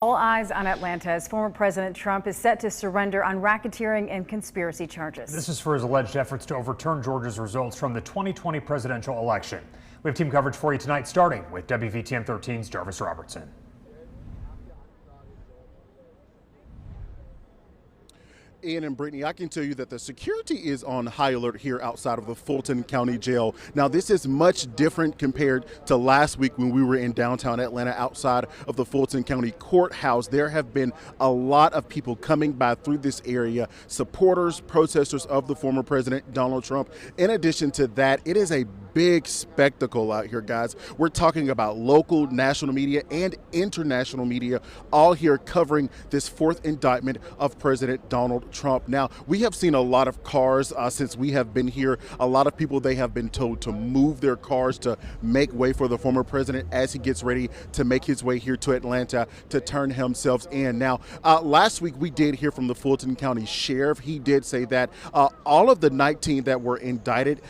All eyes on Atlanta as former President Trump is set to surrender on racketeering and conspiracy charges. This is for his alleged efforts to overturn Georgia's results from the 2020 presidential election. We have team coverage for you tonight, starting with WVTM 13's Jarvis Robertson. Ian and Brittany, I can tell you that the security is on high alert here outside of the Fulton County Jail. Now, this is much different compared to last week when we were in downtown Atlanta outside of the Fulton County Courthouse. There have been a lot of people coming by through this area, supporters, protesters of the former President Donald Trump. In addition to that, it is a big spectacle out here, guys. We're talking about local, national media, and international media all here covering this fourth indictment of President Donald Trump. Now, we have seen a lot of cars since we have been here. A lot of people, they have been told to move their cars to make way for the former president as he gets ready to make his way here to Atlanta to turn himself in. Now, last week we did hear from the Fulton County Sheriff. He did say that all of the 19 that were indicted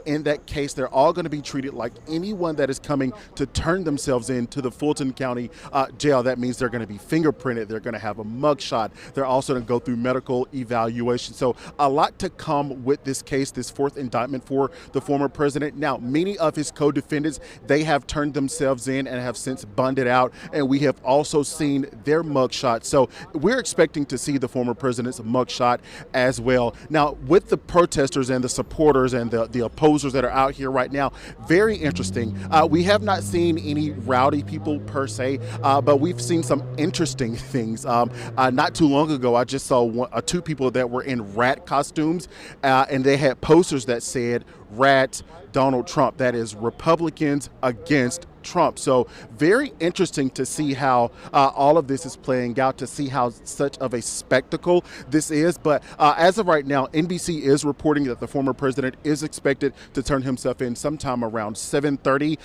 in that case, they're all going to be treated like anyone that is coming to turn themselves in to the Fulton County Jail. That means they're going to be fingerprinted. They're going to have a mugshot. They're also going to go through medical evaluation. So a lot to come with this case, this fourth indictment for the former president. Now, many of his co-defendants, they have turned themselves in and have since bonded out, and we have also seen their mugshot. So we're expecting to see the former president's mugshot as well. Now, with the protesters and the supporters and the opposers that are out here right now, very interesting. We have not seen any rowdy people per se, but we've seen some interesting things. Not too long ago, I just saw two people that were in rat costumes, and they had posters that said "Rat Donald Trump," that is Republicans against Trump. So very interesting to see how all of this is playing out, to see how such of a spectacle this is. But as of right now, NBC is reporting that the former president is expected to turn himself in sometime around 7:30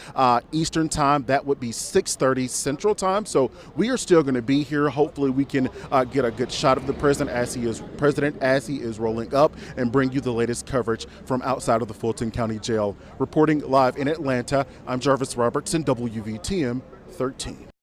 Eastern time. That would be 6:30 Central time. So we are still going to be here. Hopefully we can get a good shot of the president as he is rolling up and bring you the latest coverage from outside of the Fulton County Jail. Reporting live in Atlanta, I'm Jarvis Robertson, WVTM 13.